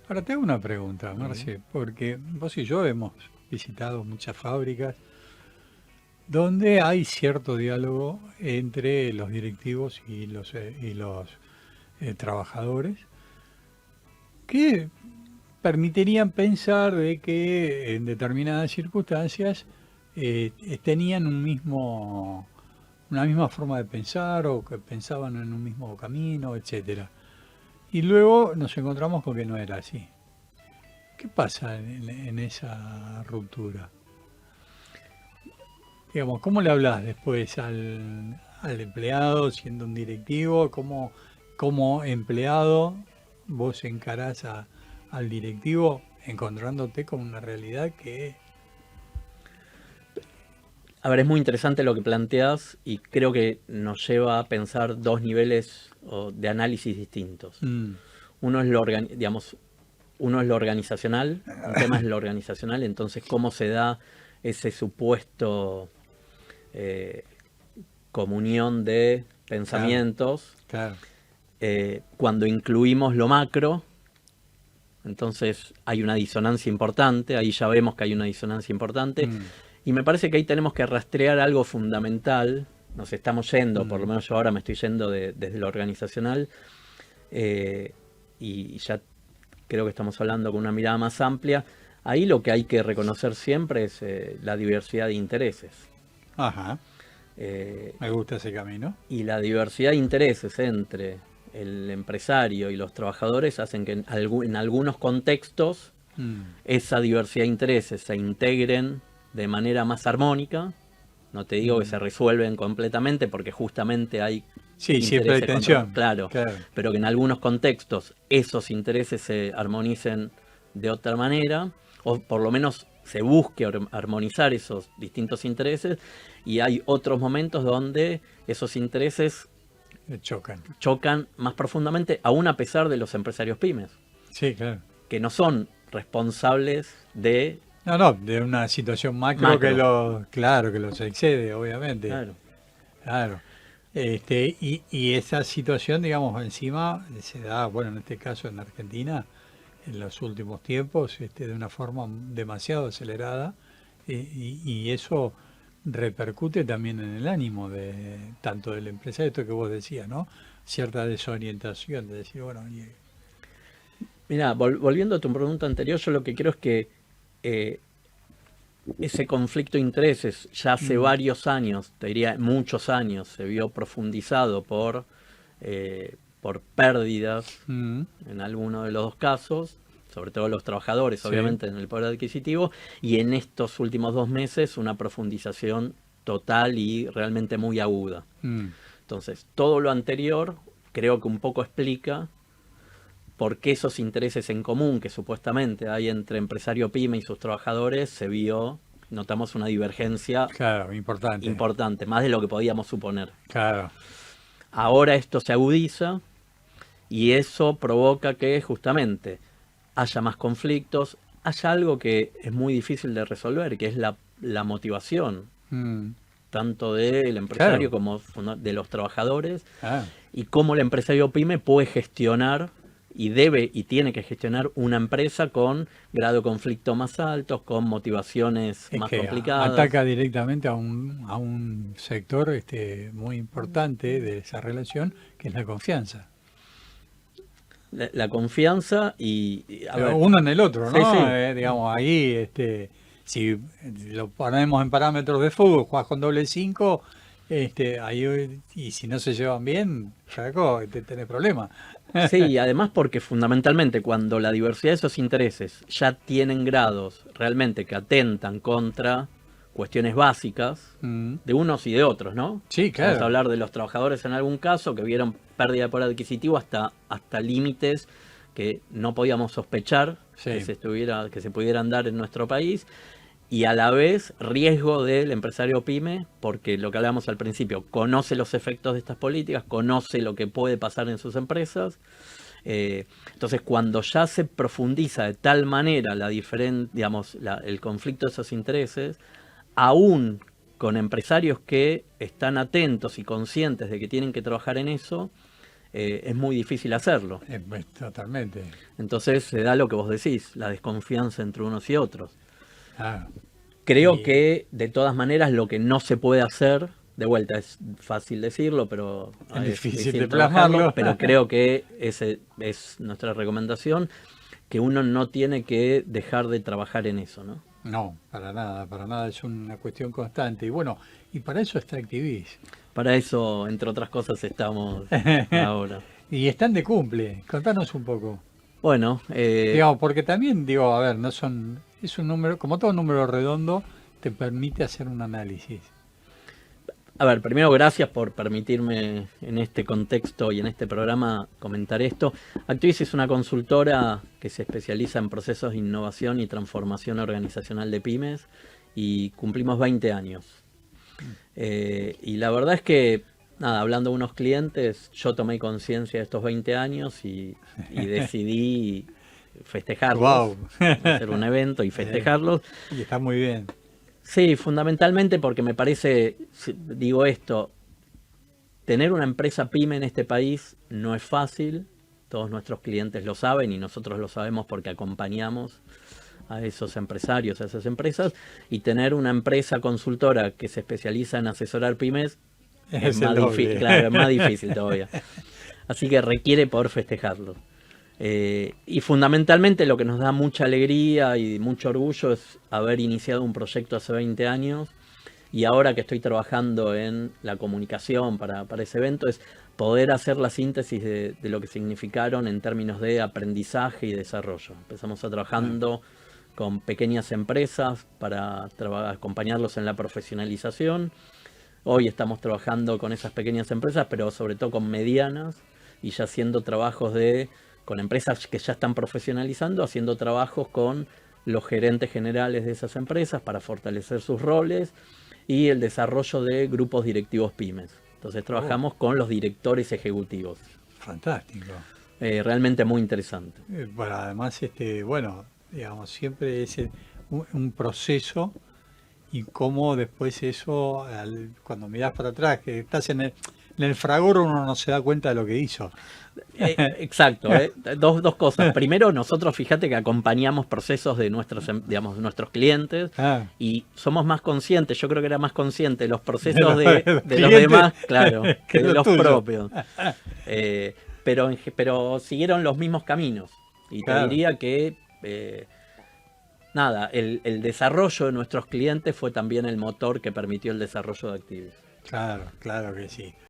Ahora te hago una pregunta, Marce, porque vos y yo hemos visitado muchas fábricas donde hay cierto diálogo entre los directivos y los trabajadores que permitirían pensar de que en determinadas circunstancias tenían una misma forma de pensar o que pensaban en un mismo camino, etcétera. Y luego nos encontramos con que no era así. ¿Qué pasa en esa ruptura? Digamos, ¿cómo le hablas después al empleado siendo un directivo? ¿Cómo, como empleado vos encarás al directivo encontrándote con una realidad que... A ver, es muy interesante lo que planteas y creo que nos lleva a pensar dos niveles de análisis distintos. Mm, Uno es digamos, uno es lo organizacional, un tema es lo organizacional, entonces cómo se da ese supuesto eh, comunión de claro, pensamientos claro. cuando incluimos lo macro. Entonces hay una disonancia importante, ahí ya vemos que hay una disonancia importante, Mm, y me parece que ahí tenemos que rastrear algo fundamental. Nos estamos yendo, por lo mm, menos yo ahora me estoy yendo desde lo organizacional, eh, y ya creo que estamos hablando con una mirada más amplia. Ahí lo que hay que reconocer siempre es la diversidad de intereses. ajá, Eh, me gusta ese camino. y la diversidad de intereses entre el empresario y los trabajadores hacen que en algunos contextos Mm, esa diversidad de intereses se integren de manera más armónica. No te digo que se mm. resuelven completamente porque justamente hay Sí, siempre hay intereses contra, tensión, claro, claro. pero que en algunos contextos esos intereses se armonicen de otra manera, o por lo menos se busque armonizar esos distintos intereses, y hay otros momentos donde esos intereses Chocan. chocan más profundamente, aún a pesar de los empresarios pymes, Sí, claro. que no son responsables de No, no, de una situación macro macro. claro, que los excede, obviamente. Claro. Claro. Y esa situación, digamos, encima se da, bueno, en este caso en Argentina, en los últimos tiempos, de una forma demasiado acelerada, y eso repercute también en el ánimo de tanto del empresario, esto que vos decías, ¿no? Cierta desorientación, de decir, bueno, Mira, volviendo a tu pregunta anterior, yo lo que creo es que eh, ese conflicto de intereses ya hace mm, varios años, te diría muchos años, se vio profundizado por pérdidas mm, en alguno de los dos casos, sobre todo los trabajadores, sí, obviamente, en el poder adquisitivo, y en estos últimos 2 meses una profundización total y realmente muy aguda. mm, Entonces, todo lo anterior creo que un poco explica por qué esos intereses en común que supuestamente hay entre empresario pyme y sus trabajadores se vio, notamos una divergencia claro, importante, importante, más de lo que podíamos suponer. claro. Ahora esto se agudiza y eso provoca que justamente haya más conflictos, haya algo que es muy difícil de resolver, que es la motivación, Mm, tanto del empresario claro, como de los trabajadores, ah, y cómo el empresario pyme puede gestionar y debe y tiene que gestionar una empresa con grado de conflicto más altos, con motivaciones es más que complicadas. ataca directamente a un sector muy importante de esa relación, que es la confianza. La confianza a ver, Uno en el otro, sí, ¿no? sí, Digamos, ahí, si lo ponemos en parámetros de fútbol, jugás con doble 5, y si no se llevan bien, Jaco, tenés problemas. sí, y además porque fundamentalmente cuando la diversidad de esos intereses ya tienen grados realmente que atentan contra cuestiones básicas Mm, de unos y de otros, ¿no? sí, Vamos a claro. hablar de los trabajadores en algún caso que vieron pérdida de poder adquisitivo hasta límites que no podíamos sospechar Sí. que se pudieran dar en nuestro país, y a la vez riesgo del empresario pyme, porque lo que hablábamos al principio, conoce los efectos de estas políticas, conoce lo que puede pasar en sus empresas. Entonces, cuando ya se profundiza de tal manera digamos, el conflicto de esos intereses, aún con empresarios que están atentos y conscientes de que tienen que trabajar en eso, es muy difícil hacerlo. Totalmente. Entonces se da lo que vos decís, la desconfianza entre unos y otros. Ah, Creo que de todas maneras lo que no se puede hacer, de vuelta es fácil decirlo, pero es difícil de trabajarlo, plasmarlo. pero creo que ese es nuestra recomendación, que uno no tiene que dejar de trabajar en eso, ¿no? No, para nada, es una cuestión constante. Y bueno, y para eso está Activis. Para eso, entre otras cosas, estamos ahora. Y están de cumple, contanos un poco. Bueno, Digamos, porque también, digo, a ver, no son, es un número, como todo número redondo, te permite hacer un análisis. a ver, primero gracias por permitirme en este contexto y en este programa comentar esto. Activis es una consultora que se especializa en procesos de innovación y transformación organizacional de pymes y cumplimos 20 años. Y la verdad es que, nada, hablando de unos clientes, yo tomé conciencia de estos 20 años y decidí festejarlos, Wow. hacer un evento y festejarlos. Y está muy bien. Sí, fundamentalmente porque me parece, digo esto, tener una empresa pyme en este país no es fácil, todos nuestros clientes lo saben y nosotros lo sabemos porque acompañamos a esos empresarios, a esas empresas, y tener una empresa consultora que se especializa en asesorar pymes es más difícil, claro, es más difícil todavía. Así que requiere poder festejarlo. Y fundamentalmente lo que nos da mucha alegría y mucho orgullo es haber iniciado un proyecto hace 20 años y ahora que estoy trabajando en la comunicación para ese evento es poder hacer la síntesis de lo que significaron en términos de aprendizaje y desarrollo. Empezamos a trabajando con pequeñas empresas para acompañarlos en la profesionalización. Hoy estamos trabajando con esas pequeñas empresas, pero sobre todo con medianas y ya haciendo trabajos con empresas que ya están profesionalizando, haciendo trabajos con los gerentes generales de esas empresas para fortalecer sus roles y el desarrollo de grupos directivos pymes. Entonces trabajamos con los directores ejecutivos. Fantástico. Realmente muy interesante. Bueno, además, bueno, digamos, siempre es un proceso y cómo después eso, cuando mirás para atrás, que estás en el fragor, uno no se da cuenta de lo que hizo. Exacto, dos cosas. Primero, nosotros fíjate que acompañamos procesos de nuestros clientes y somos más conscientes, yo creo que era más consciente de los procesos de los demás, claro, que de los propios. Pero siguieron los mismos caminos. Y te diría que nada, el desarrollo de nuestros clientes fue también el motor que permitió el desarrollo de Activis. Claro, claro que sí.